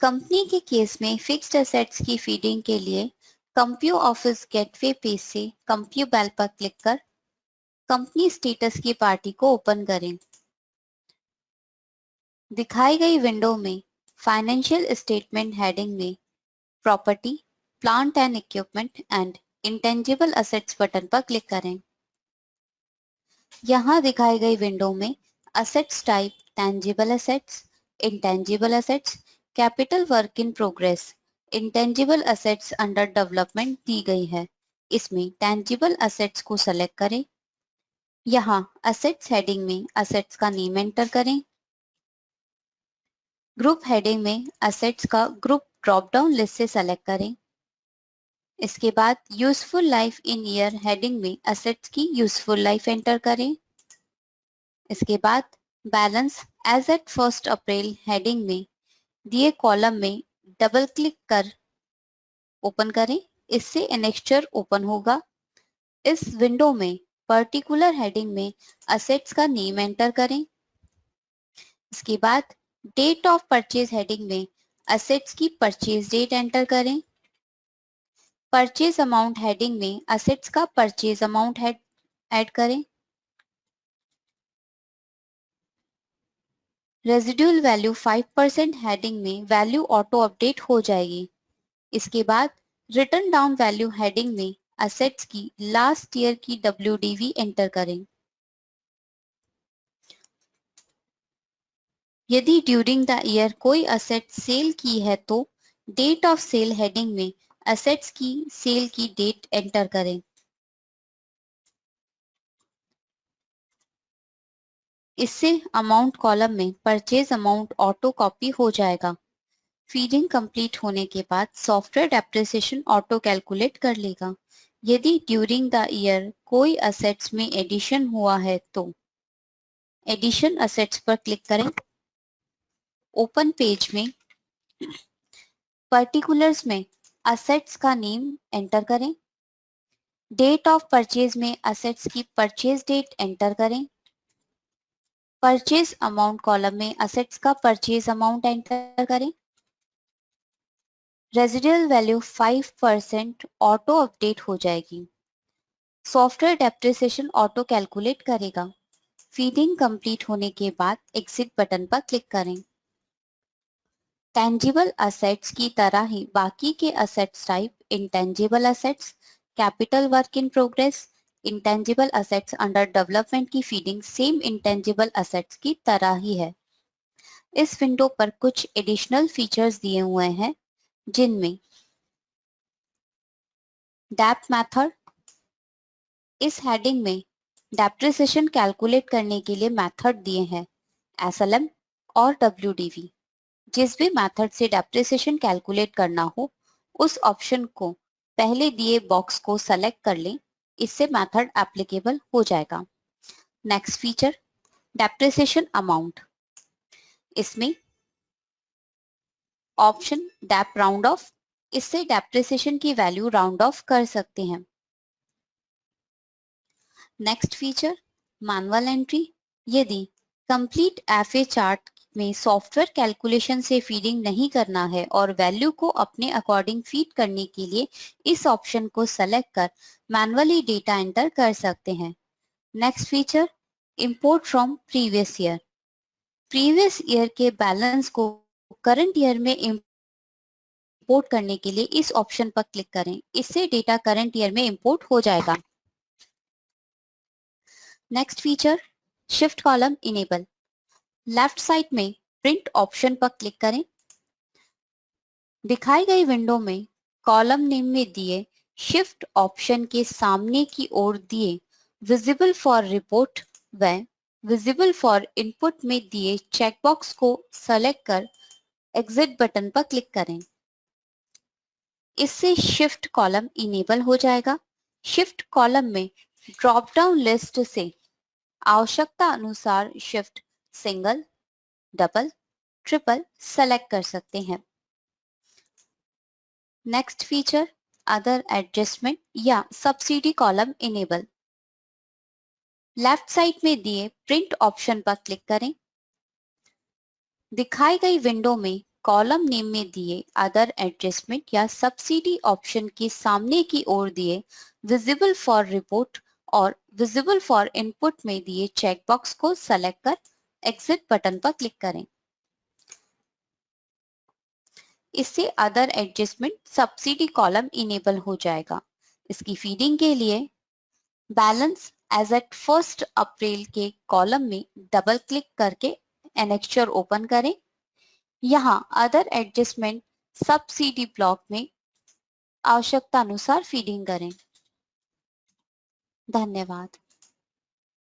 Company के case में fixed assets की फीडिंग के लिए कंप्यू ऑफिस गेटवे पेज से कंप्यू बेल पर क्लिक कर कंपनी स्टेटस की पार्टी को ओपन करें। दिखाई गई विंडो में फाइनेंशियल स्टेटमेंट हेडिंग में property, plant and equipment and intangible assets button पर क्लिक करें। यहाँ दिखाई गई विंडो में assets type tangible assets, intangible assets, capital work in progress, intangible assets under development दी गई है। इसमें टेंजिबल असेट्स को सेलेक्ट करें। यहाँ असेट्स हेडिंग में असेट्स का नेम एंटर करें। ग्रुप हेडिंग में असेट्स का ग्रुप ड्रॉप डाउन लिस्ट से सेलेक्ट करें। इसके बाद useful life in year heading में असेट्स की यूजफुल लाइफ एंटर करें। इसके बाद बैलेंस एज एट 1 अप्रैल हेडिंग में दिए कॉलम में डबल क्लिक कर ओपन करें। इससे एनेक्स्चर ओपन होगा। इस विंडो में पर्टिकुलर हेडिंग में असेट्स का नेम एंटर करें। इसके बाद डेट ऑफ परचेज हेडिंग में असेट्स की परचेज डेट एंटर करें। परचेज अमाउंट हेडिंग में असेट्स का परचेज अमाउंट ऐड करें। रेजिड्यूल वैल्यू 5% हेडिंग में वैल्यू ऑटो अपडेट हो जाएगी। इसके बाद रिटर्न डाउन वैल्यू हेडिंग में असेट्स की लास्ट ईयर की WDV एंटर करें। यदि ड्यूरिंग द ईयर कोई असेट सेल की है तो डेट ऑफ सेल हेडिंग में असेट्स की सेल की डेट एंटर करें। इससे अमाउंट कॉलम में परचेज अमाउंट ऑटो कॉपी हो जाएगा। फीडिंग कंप्लीट होने के बाद सॉफ्टवेयर डेप्रिसिएशन ऑटो कैलकुलेट कर लेगा। यदि ड्यूरिंग द ईयर कोई असेट्स में एडिशन हुआ है तो एडिशन असेट्स पर क्लिक करें। ओपन पेज में पर्टिकुलर्स में असेट्स का नेम एंटर करें। डेट ऑफ परचेज में असेट्स की परचेज डेट एंटर करें। परचेज अमाउंट कॉलम में असेट्स का परचेज अमाउंट एंटर करें। रेजिडुअल वैल्यू 5% ऑटो अपडेट हो जाएगी। सॉफ्टवेयर डेप्रिसिएशन ऑटो कैलकुलेट करेगा। फीडिंग कंप्लीट होने के बाद एग्जिट बटन पर क्लिक करें। टेंजिबल असेट्स की तरह ही बाकी के assets type intangible assets, capital work in progress, intangible assets under development की फीडिंग सेम इंटेंजिबल असेट्स की तरह ही है। इस विंडो पर कुछ एडिशनल फीचर्स दिए हुए हैं जिनमें डैप मेथड, इस हेडिंग में डेप्रिसिएशन कैलकुलेट करने के लिए मेथड दिए हैं SLM और WDV। जिस भी मेथड से डेप्रिसिएशन कैलकुलेट करना हो उस ऑप्शन को पहले दिए बॉक्स को सेलेक्ट कर लें। इससे मेथड एप्लीकेबल हो जाएगा। Next feature depreciation amount. इसमें ऑप्शन डेप राउंड ऑफ, इससे डेप्रिसिएशन की वैल्यू राउंड ऑफ कर सकते हैं। Next feature manual entry. यदि कंप्लीट एफए चार्ट में सॉफ्टवेयर कैलकुलेशन से फीडिंग नहीं करना है और वैल्यू को अपने अकॉर्डिंग फीड करने के लिए इस ऑप्शन को सेलेक्ट कर मैनुअली डेटा एंटर कर सकते हैं। Next feature import from previous year. Previous year के बैलेंस को करंट ईयर में इंपोर्ट करने के लिए इस ऑप्शन पर क्लिक करें। इससे डेटा करंट ईयर में इंपोर्ट हो जाएगा। Next feature shift column enable. Left side में प्रिंट ऑप्शन पर क्लिक करें। दिखाई गई विंडो में कॉलम नेम में दिए शिफ्ट ऑप्शन के सामने की ओर दिए विजिबल फॉर रिपोर्ट व विजिबल फॉर इनपुट में दिए चेकबॉक्स को सेलेक्ट कर एग्जिट बटन पर क्लिक करें। इससे शिफ्ट कॉलम इनेबल हो जाएगा। शिफ्ट कॉलम में ड्रॉप डाउन लिस्ट से आवश्यकता अनुसार shift single, double, triple select कर सकते हैं। नेक्स्ट फीचर अदर एडजस्टमेंट या subsidy column enable. Left side में दिए प्रिंट ऑप्शन पर क्लिक करें। दिखाई गई विंडो में कॉलम नेम में दिए अदर एडजस्टमेंट या सब्सिडी ऑप्शन के सामने की ओर दिए विजिबल फॉर रिपोर्ट और विजिबल फॉर इनपुट में दिए चेकबॉक्स को सेलेक्ट कर एग्जिट बटन पर क्लिक करें। इससे other adjustment subsidy column enable हो जाएगा। इसकी फीडिंग के लिए बैलेंस एज एट 1 अप्रैल के कॉलम में डबल क्लिक करके एनेक्चर ओपन करें। यहाँ अदर एडजस्टमेंट सब्सिडी ब्लॉक में आवश्यकता अनुसार फीडिंग करें। धन्यवाद।